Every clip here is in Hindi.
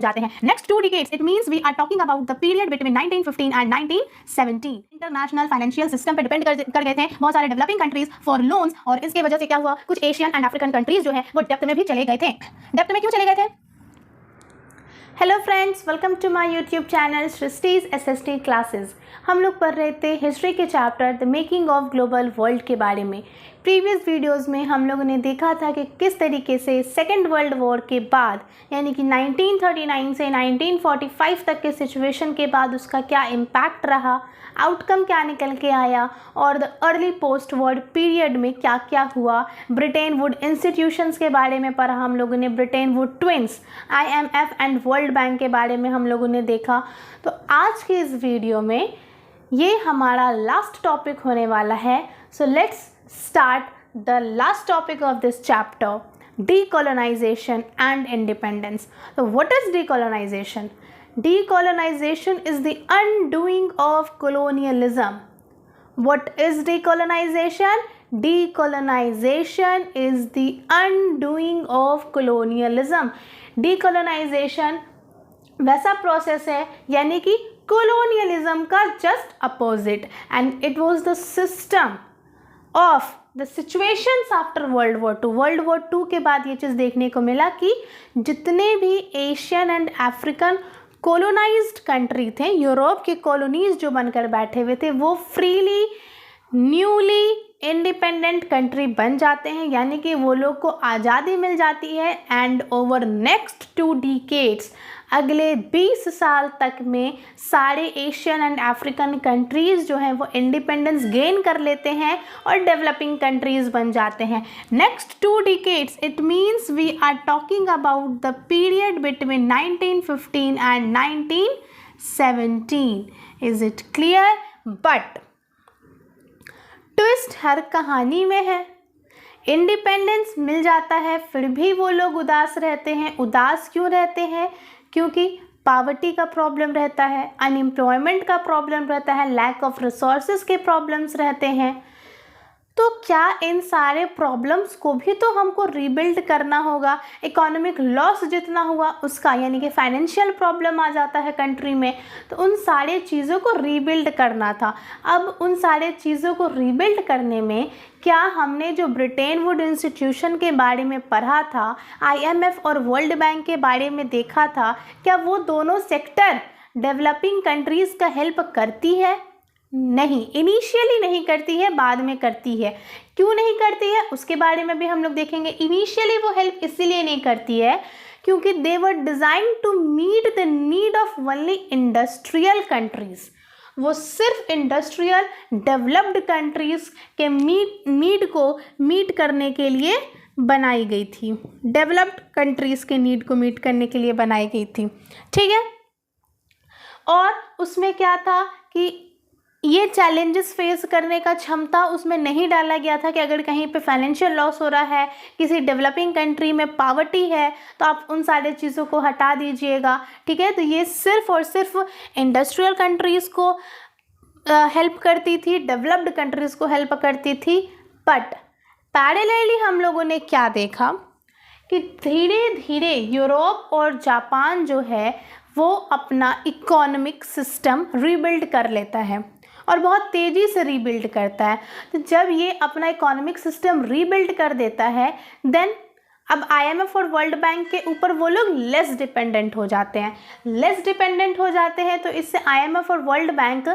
जाते हैं next 2 decades it means we are talking about the period between 1915 and 1917 international financial system पे डिपेंड कर गए थे बहुत सारे डेवलपिंग कंट्रीज फॉर लोन्स और इसके वजह से क्या हुआ कुछ एशियन एंड अफ्रीकन कंट्रीज जो है वो डेप्थ में भी चले गए थे। डेप्थ में क्यों चले गए थे? Hello friends, welcome to my YouTube channel Srishti's SST classes. हम लोग पढ़ रहे थे हिस्ट्री के chapter the making of global world के बारे में। प्रीवियस वीडियोस में हम लोगों ने देखा था कि किस तरीके से सेकेंड वर्ल्ड वॉर के बाद यानी कि 1939 से 1945 तक के सिचुएशन के बाद उसका क्या इम्पैक्ट रहा, आउटकम क्या निकल के आया और the early post war period में क्या क्या हुआ। ब्रिटेन वुड इंस्टीट्यूशंस के बारे में पढ़ा हम लोगों ने, Britain would twins, IMF and world bank के बारे में हम लोगों ने देखा। तो आज के इस वीडियो में ये हमारा लास्ट टॉपिक होने वाला है। So let's start the last topic of this chapter, decolonization and independence. So what is decolonization? Decolonization is the undoing of colonialism. What is decolonization? Decolonization is the undoing of colonialism. Decolonization वैसा प्रोसेस है यानी कि colonialism का just opposite, and it was the system of the situations after world war two. World war two के बाद ये चीज़ देखने को मिला कि जितने भी Asian and African colonised country थे, यूरोप के कॉलोनीज जो बनकर बैठे हुए थे, वो फ्रीली न्यूली इंडिपेंडेंट कंट्री बन जाते हैं, यानी कि वो लोग को आज़ादी मिल जाती है। एंड ओवर नेक्स्ट 2 डिकेड्स, अगले 20 साल तक में सारे एशियन एंड अफ्रीकन कंट्रीज़ जो हैं वो इंडिपेंडेंस गेन कर लेते हैं और डेवलपिंग कंट्रीज़ बन जाते हैं। Next 2 decades it means we are talking about the period between 1915 and 1917। Is it clear? But twist हर कहानी में है। इंडिपेंडेंस मिल जाता है फिर भी वो लोग उदास रहते हैं। उदास क्यों रहते हैं? क्योंकि पावर्टी का प्रॉब्लम रहता है, अनएम्प्लॉयमेंट का प्रॉब्लम रहता है, लैक ऑफ रिसोर्सेज के प्रॉब्लम्स रहते हैं। तो क्या इन सारे प्रॉब्लम्स को भी तो हमको रीबिल्ड करना होगा। इकोनॉमिक लॉस जितना हुआ उसका, यानी कि फाइनेंशियल प्रॉब्लम आ जाता है कंट्री में, तो उन सारे चीज़ों को रीबिल्ड करना था। अब उन सारे चीज़ों को रीबिल्ड करने में क्या हमने जो ब्रिटेन वुड इंस्टीट्यूशन के बारे में पढ़ा था, IMF और वर्ल्ड बैंक के बारे में देखा था, क्या वो दोनों सेक्टर डेवलपिंग कंट्रीज़ का हेल्प करती है? नहीं, इनिशियली नहीं करती है, बाद में करती है। क्यों नहीं करती है उसके बारे में भी हम लोग देखेंगे। इनिशियली वो हेल्प इसीलिए नहीं करती है क्योंकि they were designed to meet the need of only industrial countries. वो सिर्फ इंडस्ट्रियल डेवलप्ड कंट्रीज़ के नीड को मीट करने के लिए बनाई गई थी। डेवलप्ड कंट्रीज़ के नीड को मीट करने के लिए बनाई गई थी, ठीक है। और उसमें क्या था कि ये चैलेंजेस फेस करने का क्षमता उसमें नहीं डाला गया था कि अगर कहीं पे फाइनेंशियल लॉस हो रहा है, किसी डेवलपिंग कंट्री में पावर्टी है, तो आप उन सारे चीज़ों को हटा दीजिएगा, ठीक है। तो ये सिर्फ और सिर्फ इंडस्ट्रियल कंट्रीज़ को हेल्प करती थी, डेवलप्ड कंट्रीज़ को हेल्प करती थी। बट पैरेलली हम लोगों ने क्या देखा कि धीरे धीरे यूरोप और जापान जो है वो अपना इकोनॉमिक सिस्टम रीबिल्ड कर लेता है और बहुत तेज़ी से रीबिल्ड करता है। तो जब ये अपना इकोनॉमिक सिस्टम रीबिल्ड कर देता है, देन अब IMF और वर्ल्ड बैंक के ऊपर वो लोग लेस डिपेंडेंट हो जाते हैं। लेस डिपेंडेंट हो जाते हैं तो इससे IMF और World bank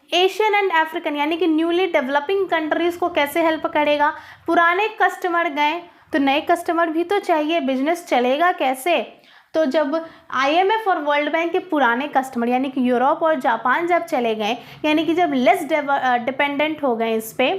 Asian and African यानी कि न्यूली डेवलपिंग कंट्रीज़ को कैसे हेल्प करेगा। पुराने कस्टमर गए तो नए कस्टमर भी तो चाहिए, बिजनेस चलेगा कैसे। तो जब IMF और वर्ल्ड बैंक के पुराने कस्टमर यानी कि यूरोप और जापान जब चले गए, यानी कि जब लेस डिपेंडेंट हो गए इस पे,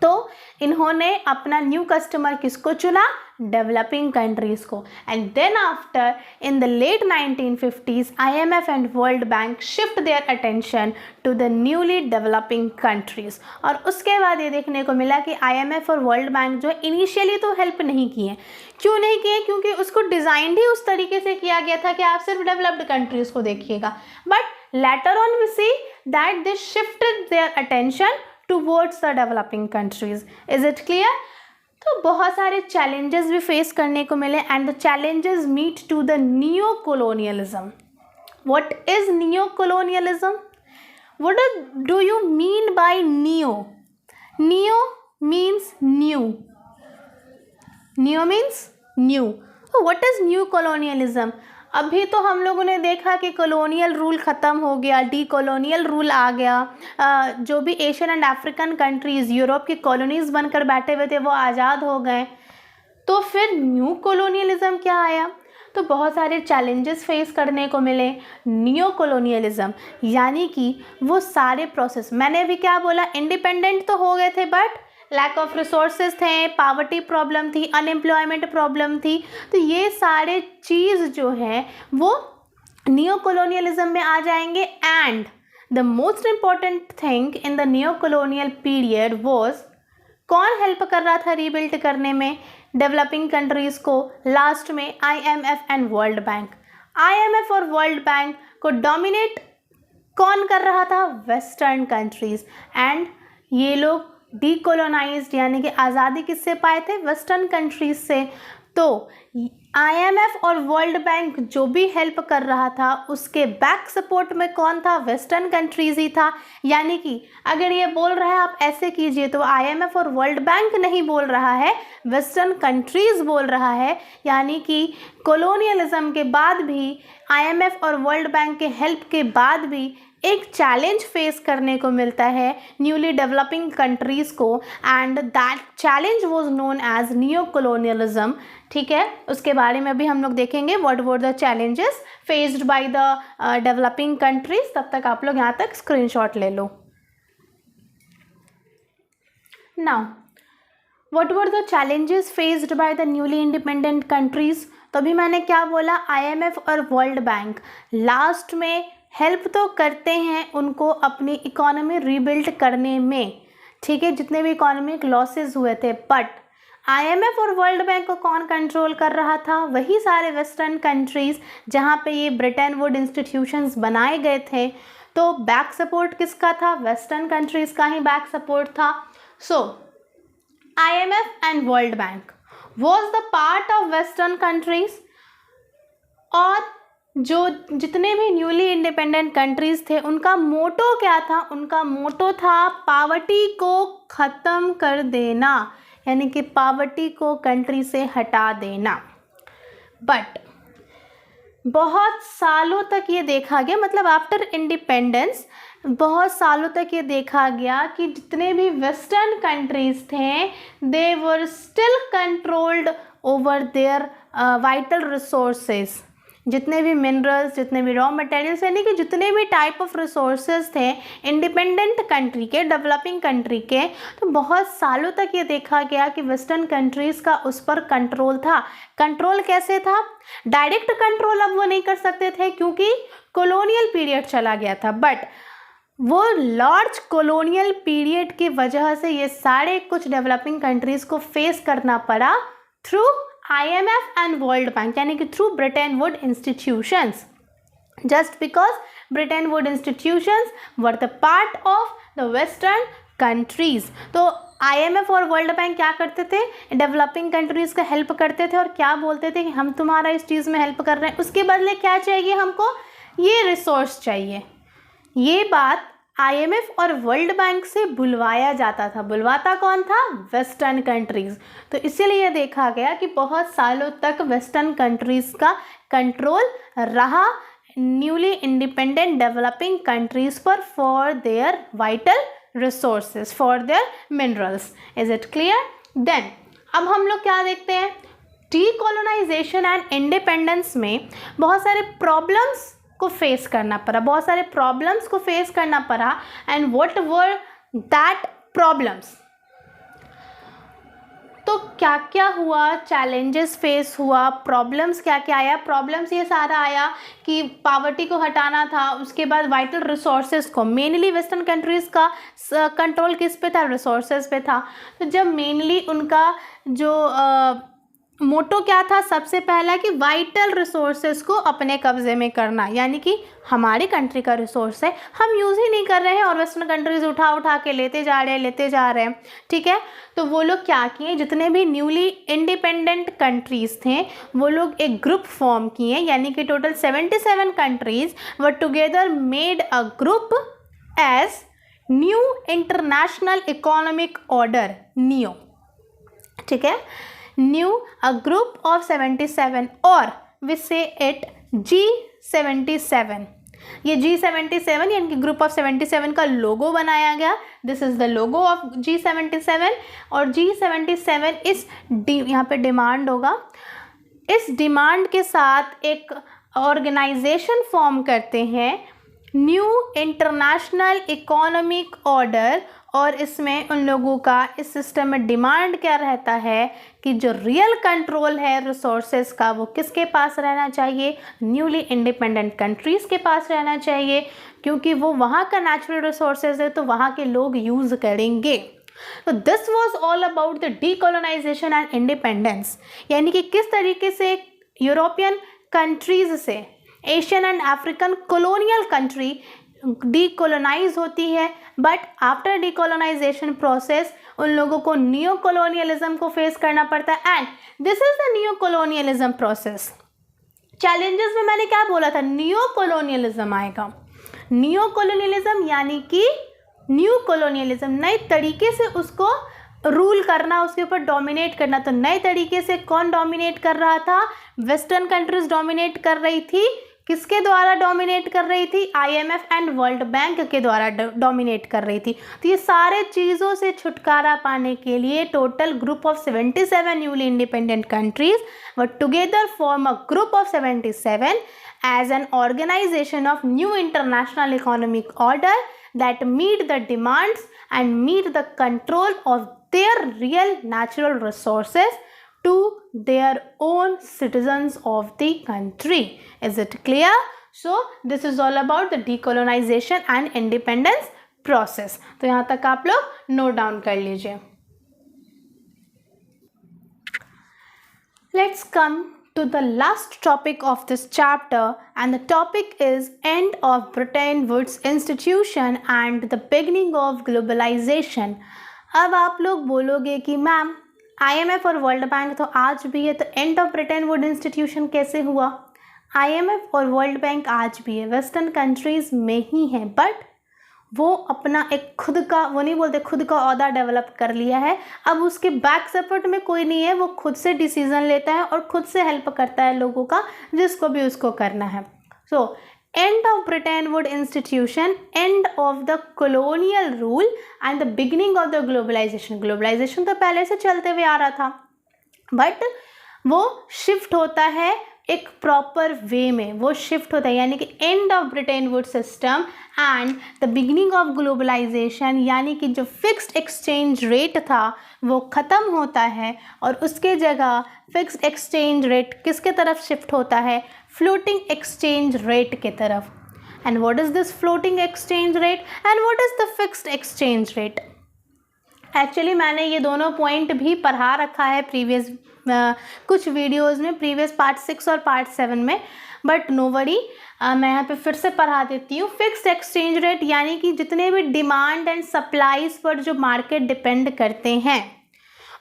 तो इन्होंने अपना न्यू कस्टमर किसको चुना? डेवलपिंग कंट्रीज़ को। And then after in the late 1950s IMF and world bank shift their attention to the newly developing countries. और उसके बाद ये देखने को मिला कि IMF और वर्ल्ड बैंक जो इनिशियली तो हेल्प नहीं किए। क्यों नहीं किए? क्योंकि उसको डिज़ाइन ही उस तरीके से किया गया था कि आप सिर्फ डेवलप्ड कंट्रीज़ को देखिएगा। But later on we see that they shifted their attention towards the developing countries. Is it clear? तो बहुत सारे चैलेंजेस भी फेस करने को मिले and the challenges meet to the neo colonialism. What is neo colonialism? What do you mean by neo? Neo means new. Neo means new. What is new colonialism? अभी तो हम लोगों ने देखा कि कॉलोनियल रूल ख़त्म हो गया, डी कॉलोनियल रूल आ गया. जो भी Asian and African countries Europe की कॉलोनीज़ बनकर बैठे हुए थे वो आज़ाद हो गए. तो फिर न्यू कॉलोनियलिज्म क्या आया? तो बहुत सारे चैलेंजेस फेस करने को मिले. न्यू कॉलोनियलिज्म यानी कि वो सारे प्रोसेस, मैंने भी क्या बोला, इंडिपेंडेंट तो हो गए थे बट लैक ऑफ रिसोर्सेज थे, पावर्टी प्रॉब्लम थी, अनएम्प्लॉयमेंट प्रॉब्लम थी. तो ये सारे चीज़ जो है वो नियो कॉलोनियलिज्म में आ जाएंगे. And the most important thing in the neo colonial period was, कौन हेल्प कर रहा था रीबिल्ड करने में डेवलपिंग कंट्रीज़ को? लास्ट में IMF and world bank. IMF और वर्ल्ड बैंक को डोमिनेट कौन कर रहा था? Western countries. एंड ये लोग डीकोलोनाइज्ड यानी कि आज़ादी किससे पाए थे? वेस्टर्न कंट्रीज से. तो IMF और वर्ल्ड बैंक जो भी हेल्प कर रहा था उसके बैक सपोर्ट में कौन था? वेस्टर्न कंट्रीज ही था. यानी कि अगर ये बोल रहा है आप ऐसे कीजिए तो IMF और वर्ल्ड बैंक नहीं बोल रहा है, वेस्टर्न कंट्रीज बोल रहा है. यानी कि कॉलोनियलिज्म के बाद भी, IMF और वर्ल्ड बैंक के हेल्प के बाद भी एक चैलेंज फेस करने को मिलता है न्यूली डेवलपिंग कंट्रीज़ को. And that challenge was known as neo colonialism. ठीक है, उसके बारे में भी हम लोग देखेंगे. What were the challenges faced by the developing countries. तब तक आप लोग यहाँ तक स्क्रीनशॉट ले लो. Now what were the challenges faced by the newly independent countries. तभी मैंने क्या बोला, IMF और वर्ल्ड बैंक लास्ट में हेल्प तो करते हैं उनको अपनी इकोनॉमी रीबिल्ड करने में. ठीक है, जितने भी इकोनॉमिक लॉसेस हुए थे. बट IMF और वर्ल्ड बैंक को कौन कंट्रोल कर रहा था? वही सारे वेस्टर्न कंट्रीज़ जहाँ पे ये ब्रिटेन वुड इंस्टीट्यूशंस बनाए गए थे. तो बैक सपोर्ट किसका था? वेस्टर्न कंट्रीज़ का ही बैक सपोर्ट था. सो IMF and world bank was the part of western countries. और जो जितने भी न्यूली इंडिपेंडेंट कंट्रीज़ थे उनका मोटो क्या था? उनका मोटो था पावर्टी को ख़त्म कर देना, यानी कि पावर्टी को कंट्री से हटा देना. बट बहुत सालों तक ये देखा गया, मतलब आफ्टर इंडिपेंडेंस बहुत सालों तक ये देखा गया कि जितने भी वेस्टर्न कंट्रीज़ थे they were still controlled over their vital resources. जितने भी मिनरल्स, जितने भी रॉ मटेरियल्स, यानी कि जितने भी टाइप ऑफ रिसोर्सेज थे इंडिपेंडेंट कंट्री के, डेवलपिंग कंट्री के, तो बहुत सालों तक ये देखा गया कि वेस्टर्न कंट्रीज़ का उस पर कंट्रोल था. कंट्रोल कैसे था? डायरेक्ट कंट्रोल अब वो नहीं कर सकते थे क्योंकि कॉलोनियल पीरियड चला गया था. बट वो लार्ज कॉलोनियल पीरियड की वजह से ये सारे कुछ डेवलपिंग कंट्रीज़ को फेस करना पड़ा through IMF and World Bank, यानी कि through Britain would institutions. Just because Britain would institutions were the part of the western countries. तो IMF और वर्ल्ड बैंक क्या करते थे? डेवलपिंग कंट्रीज़ का हेल्प करते थे और क्या बोलते थे कि हम तुम्हारा इस चीज़ में हेल्प कर रहे हैं, उसके बदले क्या चाहिए हमको? ये रिसोर्स चाहिए. ये बात IMF और वर्ल्ड बैंक से बुलवाया जाता था. बुलवाता कौन था? Western countries. तो इसीलिए देखा गया कि बहुत सालों तक वेस्टर्न कंट्रीज़ का कंट्रोल रहा न्यूली इंडिपेंडेंट डेवलपिंग कंट्रीज़ पर for their vital resources, for their minerals. Is it clear? Then अब हम लोग क्या देखते हैं, डीकोलोनाइजेशन एंड इंडिपेंडेंस में बहुत सारे प्रॉब्लम्स को फेस करना पड़ा, बहुत सारे प्रॉब्लम्स को फेस करना पड़ा. And what were that problems? तो क्या क्या हुआ, चैलेंजेस फेस हुआ, प्रॉब्लम्स क्या क्या आया? प्रॉब्लम्स ये सारा आया कि पावर्टी को हटाना था, उसके बाद वाइटल रिसोर्सेज को, मेनली वेस्टर्न कंट्रीज़ का कंट्रोल किस पे था? रिसोर्सेज पे था. तो जब मेनली उनका जो मोटो क्या था सबसे पहला कि वाइटल रिसोर्सेज को अपने कब्जे में करना, यानी कि हमारी कंट्री का रिसोर्स है, हम यूज़ ही नहीं कर रहे हैं और वेस्टर्न कंट्रीज उठा के लेते जा रहे हैं, ठीक है। तो वो लोग क्या किए, जितने भी न्यूली इंडिपेंडेंट कंट्रीज़ थे वो लोग एक ग्रुप फॉर्म किए, यानी कि total 77 countries were together made a group as new international economic order, neo, ठीक है, न्यू, अ ग्रुप ऑफ 77 और वी से इट G77। ये G77 यानी कि ग्रुप ऑफ 77 का लोगो बनाया गया, this is the logo of G77। और G77 इस यहाँ पे डिमांड होगा, इस डिमांड के साथ एक ऑर्गेनाइजेशन फॉर्म करते हैं, न्यू इंटरनेशनल इकोनॉमिक ऑर्डर। और इसमें उन लोगों का इस सिस्टम में डिमांड क्या रहता है कि जो रियल कंट्रोल है रिसोर्सेज का वो किसके पास रहना चाहिए, न्यूली इंडिपेंडेंट कंट्रीज़ के पास रहना चाहिए, क्योंकि वो वहाँ का नेचुरल रिसोर्सेज है तो वहाँ के लोग यूज़ करेंगे। तो this was all about the decolonisation and independence, यानी कि किस तरीके से यूरोपियन कंट्रीज से Asian and African colonial country decolonise होती है, बट आफ्टर डीकोलोनाइजेशन प्रोसेस उन लोगों को न्यू कॉलोनियलिज्म को फेस करना पड़ता है। And this is the new colonialism process. Challenges में मैंने क्या बोला था, न्यू कॉलोनियलिज्म आएगा। न्यू कॉलोनियलिज्म यानी कि न्यू कॉलोनियलिज्म, नए तरीके से उसको रूल करना, उसके ऊपर डोमिनेट करना। तो नए तरीके से कौन डोमिनेट कर रहा था, वेस्टर्न कंट्रीज डोमिनेट कर रही थी। किसके द्वारा डोमिनेट कर रही थी, IMF एंड वर्ल्ड बैंक के द्वारा डोमिनेट कर रही थी। तो ये सारे चीज़ों से छुटकारा पाने के लिए total group of 77 newly independent countries were together form a group of 77 as an organisation of new international economic order that meet the demands and meet the control of their real natural resources to their own citizens of the country. Is it clear? So this is all about the decolonization and independence process. तो यहाँ तक आप लोग नोट डाउन कर लीजिए. Let's come to the last topic of this chapter, and the topic is end of Bretton Woods institution and the beginning of globalization. अब आप लोग बोलोगे कि मैम IMF और वर्ल्ड बैंक तो आज भी है, तो and of Bretton Wood institution कैसे हुआ? IMF और वर्ल्ड बैंक आज भी है, वेस्टर्न कंट्रीज़ में ही है, बट वो अपना एक खुद का, वो नहीं बोलते खुद का ओहदा डेवलप कर लिया है। अब उसके बैक सपोर्ट में कोई नहीं है, वो खुद से डिसीजन लेता है और खुद से हेल्प करता है लोगों का, जिसको भी उसको करना है। So end of Bretton Wood institution, end of the colonial rule and the beginning of the globalisation. Globalisation तो पहले से चलते हुए आ रहा था, बट वो शिफ्ट होता है एक प्रॉपर वे में, वो शिफ्ट होता है, यानी कि end of Bretton Wood system and the beginning of globalisation, यानी कि जो फिक्स्ड एक्सचेंज रेट था वो ख़त्म होता है और उसके जगह फिक्स्ड एक्सचेंज रेट किसके तरफ शिफ्ट होता है, फ्लोटिंग एक्सचेंज रेट के तरफ। And what is this floating exchange rate and what is the fixed exchange rate? Actually मैंने ये दोनों पॉइंट भी पढ़ा रखा है प्रीवियस कुछ वीडियोस में, प्रीवियस पार्ट 6 और पार्ट 7 में, बट नो वरी, मैं यहाँ पे फिर से पढ़ा देती हूँ। फिक्स्ड एक्सचेंज रेट यानी कि जितने भी डिमांड एंड सप्लाईज पर जो मार्केट डिपेंड करते हैं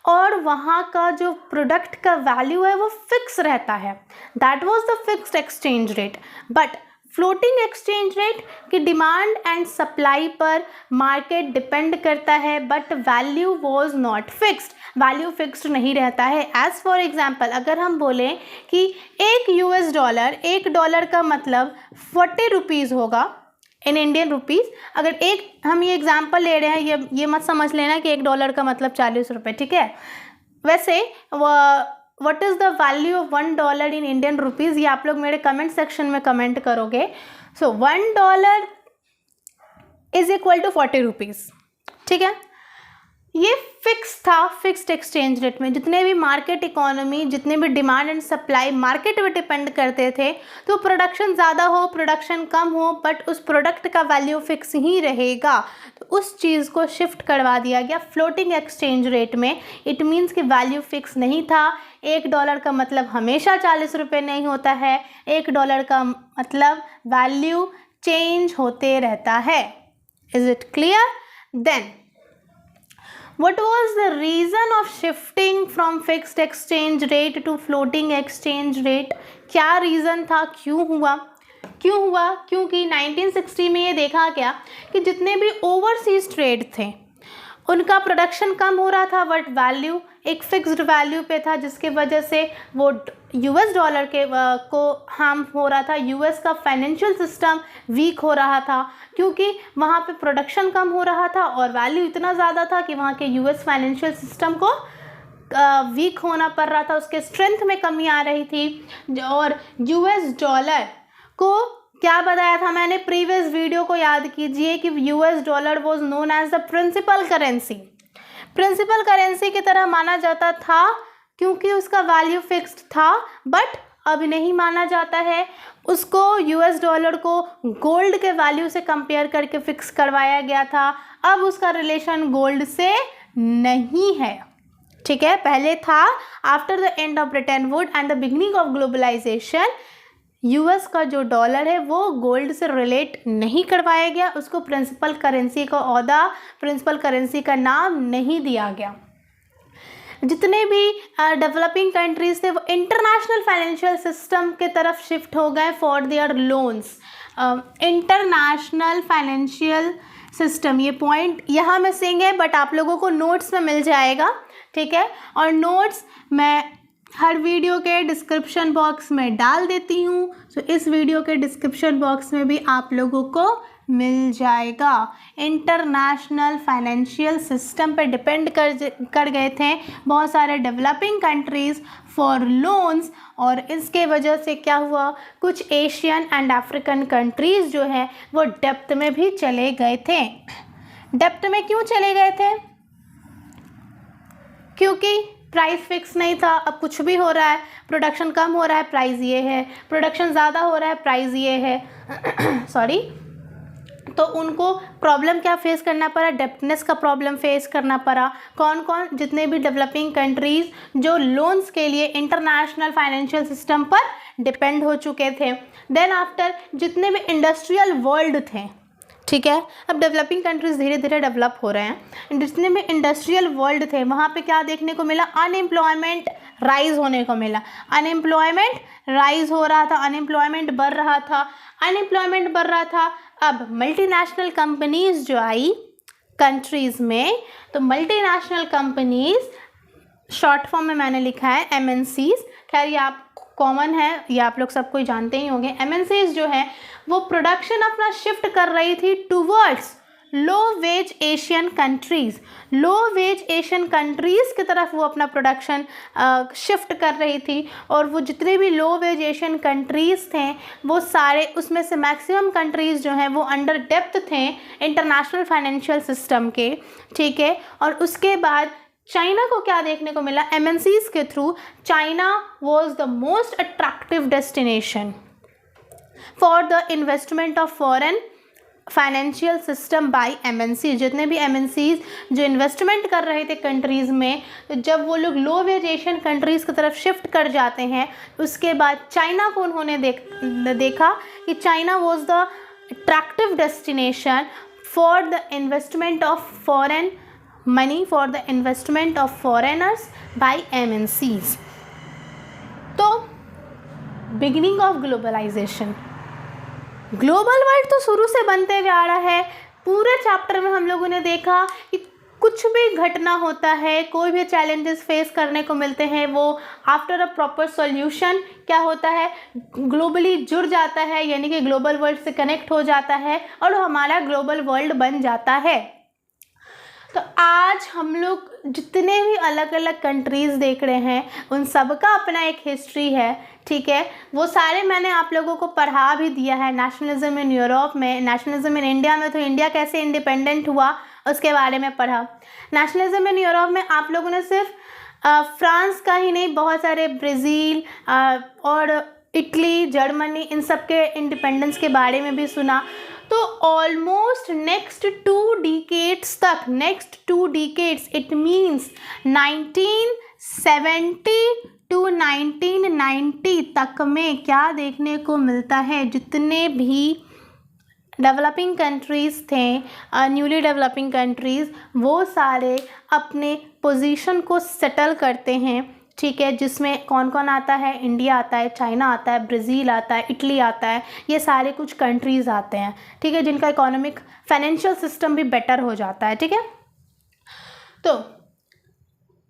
और वहाँ का जो प्रोडक्ट का वैल्यू है वो फिक्स रहता है, that was the fixed exchange rate. But floating exchange rate की डिमांड एंड सप्लाई पर मार्केट डिपेंड करता है, but value was not fixed, value fixed नहीं रहता है। एज फॉर एग्जांपल अगर हम बोलें कि एक $1 का मतलब 40 रुपीज़ होगा इन इंडियन रुपीज़। अगर हम ये एग्जांपल ले रहे हैं, ये मत समझ लेना कि $1 का मतलब 40 रुपये, ठीक है। वैसे what is the value of $1 in Indian rupees, ये आप लोग मेरे कमेंट सेक्शन में कमेंट करोगे। सो $1 इज इक्वल टू 40 रुपीज़, ठीक है। ये फिक्स था, फिक्स्ड एक्सचेंज रेट में जितने भी मार्केट इकोनॉमी, जितने भी डिमांड एंड सप्लाई मार्केट पे डिपेंड करते थे, तो प्रोडक्शन ज़्यादा हो प्रोडक्शन कम हो बट उस प्रोडक्ट का वैल्यू फिक्स ही रहेगा। तो उस चीज़ को शिफ्ट करवा दिया गया फ्लोटिंग एक्सचेंज रेट में। इट मीन्स कि वैल्यू फिक्स नहीं था। $1 का मतलब हमेशा 40 रुपये नहीं होता है, $1 का मतलब वैल्यू चेंज होते रहता है। Is it clear? Then what was the reason of shifting from fixed exchange rate to floating exchange rate? क्या रीज़न था, क्यों हुआ? क्योंकि 1960 में ये देखा गया कि जितने भी ओवरसीज ट्रेड थे उनका प्रोडक्शन कम हो रहा था बट वैल्यू एक फिक्स्ड वैल्यू पे था, जिसके वजह से वो US डॉलर के को हार्म हो रहा था। US का फाइनेंशियल सिस्टम वीक हो रहा था क्योंकि वहाँ पे प्रोडक्शन कम हो रहा था और वैल्यू इतना ज़्यादा था कि वहाँ के US फाइनेंशियल सिस्टम को वीक होना पड़ रहा था, उसके स्ट्रेंथ में कमी आ रही थी। और US डॉलर को क्या बताया था मैंने प्रीवियस वीडियो को याद कीजिए कि US dollar was known as the principal currency की तरह माना जाता था क्योंकि उसका वैल्यू फिक्स्ड था, बट अब नहीं माना जाता है। उसको US डॉलर को गोल्ड के वैल्यू से कंपेयर करके फिक्स करवाया गया था। अब उसका रिलेशन गोल्ड से नहीं है, ठीक है। पहले था after the end of Bretton Wood and the beginning of globalisation US का जो डॉलर है वो गोल्ड से रिलेट नहीं करवाया गया, उसको प्रिंसिपल करेंसी का ओहदा, प्रिंसिपल करेंसी का नाम नहीं दिया गया। जितने भी डेवलपिंग कंट्रीज थे वो इंटरनेशनल फाइनेंशियल सिस्टम के तरफ शिफ्ट हो गए for their loans. International financial system, ये पॉइंट यहाँ मिसिंग है बट आप लोगों को नोट्स में मिल जाएगा, ठीक है। और नोट्स मैं हर वीडियो के डिस्क्रिप्शन बॉक्स में डाल देती हूँ, तो इस वीडियो के डिस्क्रिप्शन बॉक्स में भी आप लोगों को मिल जाएगा। इंटरनेशनल फाइनेंशियल सिस्टम पे डिपेंड कर गए थे बहुत सारे डेवलपिंग कंट्रीज़ फॉर लोन्स, और इसके वजह से क्या हुआ, कुछ एशियन एंड अफ्रीकन कंट्रीज़ जो है वो डेप्थ में भी चले गए थे। डेप्थ में क्यों चले गए थे? क्योंकि प्राइस फिक्स नहीं था। अब कुछ भी हो रहा है, प्रोडक्शन कम हो रहा है प्राइस ये है, प्रोडक्शन ज़्यादा हो रहा है प्राइस ये है सॉरी। तो उनको प्रॉब्लम क्या फेस करना पड़ा? डेप्टनेस का प्रॉब्लम फेस करना पड़ा। कौन कौन? जितने भी डेवलपिंग कंट्रीज़ जो लोन्स के लिए इंटरनेशनल फाइनेंशियल सिस्टम पर डिपेंड हो चुके थे। देन आफ्टर जितने भी इंडस्ट्रियल वर्ल्ड थे, ठीक है। अब डेवलपिंग कंट्रीज़ धीरे धीरे डेवलप हो रहे हैं। जितने भी इंडस्ट्रियल वर्ल्ड थे वहाँ पे क्या देखने को मिला? अनएम्प्लॉयमेंट राइज होने को मिला। अनएम्प्लॉयमेंट राइज हो रहा था, अनएम्प्लॉयमेंट बढ़ रहा था। अब मल्टीनेशनल कंपनीज़ जो आई कंट्रीज़ में, तो मल्टीनेशनल कंपनीज़ शॉर्ट फॉर्म में मैंने लिखा है MNCs, खैर ये आप कॉमन है, ये आप लोग सब कोई जानते ही होंगे। MNCs जो है वो प्रोडक्शन अपना शिफ्ट कर रही थी टूवर्ड्स लो वेज एशियन कंट्रीज़। लो वेज एशियन कंट्रीज़ की तरफ वो अपना प्रोडक्शन शिफ्ट कर रही थी, और वो जितने भी लो वेज एशियन कंट्रीज़ थे वो सारे, उसमें से मैक्सिमम कंट्रीज़ जो हैं वो अंडर डेप्थ थे इंटरनेशनल फाइनेंशियल सिस्टम के, ठीक है। और उसके बाद चाइना को क्या देखने को मिला? MNCs के through China was the most attractive destination for the investment of foreign financial system by MNCs। जितने भी MNCs जो इन्वेस्टमेंट कर रहे थे कंट्रीज़ में, तो जब वो लोग लो वेज एशियन कंट्रीज़ की तरफ शिफ्ट कर जाते हैं, उसके बाद चाइना को उन्होंने देखा कि China was the attractive destination for the investment of foreign money, for the investment of foreigners by MNCs। तो beginning of globalisation, global world तो शुरू से बनते हुए आ रहा है। पूरे चैप्टर में हम लोगों ने देखा कि कुछ भी घटना होता है, कोई भी चैलेंजेस फेस करने को मिलते हैं, वो आफ्टर अ प्रॉपर सॉल्यूशन क्या होता है, ग्लोबली जुड़ जाता है, यानी कि ग्लोबल वर्ल्ड से कनेक्ट हो जाता है और हमारा ग्लोबल वर्ल्ड बन जाता है। तो आज हम लोग जितने भी अलग अलग कंट्रीज़ देख रहे हैं उन सब का अपना एक हिस्ट्री है, ठीक है। वो सारे मैंने आप लोगों को पढ़ा भी दिया है। नेशनलिज्म इन यूरोप में, नेशनलिज्म इन इंडिया में, तो इंडिया कैसे इंडिपेंडेंट हुआ उसके बारे में पढ़ा। नेशनलिज्म इन यूरोप में आप लोगों ने सिर्फ फ्रांस का ही नहीं, बहुत सारे ब्राज़ील और इटली, जर्मनी, इन सब के इंडिपेंडेंस के बारे में भी सुना। तो ऑलमोस्ट नेक्स्ट 2 डिकेड्स तक, next 2 decades it means 1970 to 1990 तक में क्या देखने को मिलता है, जितने भी डेवलपिंग कंट्रीज़ थे, न्यूली डेवलपिंग कंट्रीज़, वो सारे अपने पोजीशन को सेटल करते हैं, ठीक है। जिसमें कौन कौन आता है, इंडिया आता है, चाइना आता है, ब्राज़ील आता है, इटली आता है, ये सारे कुछ कंट्रीज़ आते हैं, ठीक है, जिनका इकोनॉमिक फाइनेंशियल सिस्टम भी बेटर हो जाता है, ठीक है। तो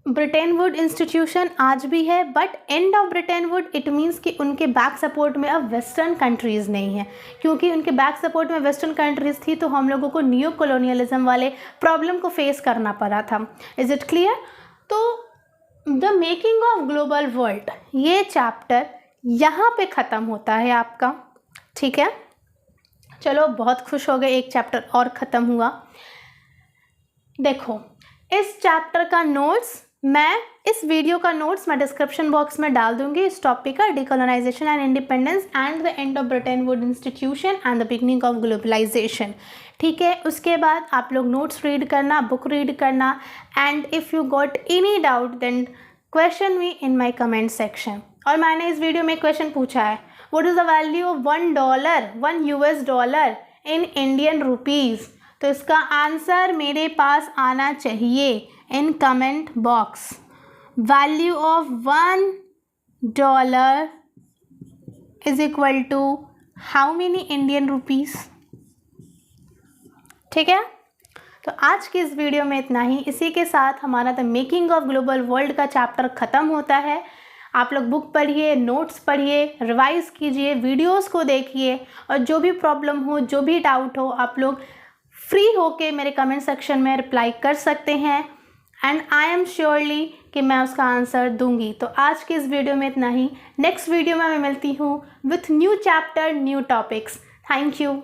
ब्रिटेन वुड इंस्टीट्यूशन आज भी है, but and of Bretton would it means कि उनके बैक सपोर्ट में अब वेस्टर्न कंट्रीज़ नहीं है, क्योंकि उनके बैक सपोर्ट में वेस्टर्न कंट्रीज़ थी तो हम लोगों को न्यू कॉलोनियलिज्म वाले प्रॉब्लम को फेस करना पड़ा था। Is it clear? तो the making of global world, ये चैप्टर यहाँ पे ख़त्म होता है आपका, ठीक है। चलो बहुत खुश हो गए, एक चैप्टर और ख़त्म हुआ। देखो इस चैप्टर का नोट्स मैं, इस वीडियो का नोट्स मैं डिस्क्रिप्शन बॉक्स में डाल दूंगी, इस टॉपिक का, decolonisation and independence and the end of Bretton Wood institution and the beginning of globalisation, ठीक है। उसके बाद आप लोग नोट्स रीड करना, बुक रीड करना, and if you got any doubt then question me in my comment section. और मैंने इस वीडियो में क्वेश्चन पूछा है, what is the value of $1 US dollar in Indian rupees, तो इसका आंसर मेरे पास आना चाहिए इन comment box. Value of $1 is equal to how many Indian rupees, ठीक है। तो आज की इस वीडियो में इतना ही। इसी के साथ हमारा the making of global world का चैप्टर ख़त्म होता है। आप लोग बुक पढ़िए, नोट्स पढ़िए, रिवाइज़ कीजिए, वीडियोस को देखिए, और जो भी प्रॉब्लम हो, जो भी डाउट हो, आप लोग फ्री होके मेरे कमेंट सेक्शन में रिप्लाई कर सकते हैं, एंड आई एम श्योरली कि मैं उसका आंसर दूंगी। तो आज की इस वीडियो में इतना ही। नेक्स्ट वीडियो में मैं मिलती हूँ with new chapter, new topics. Thank you.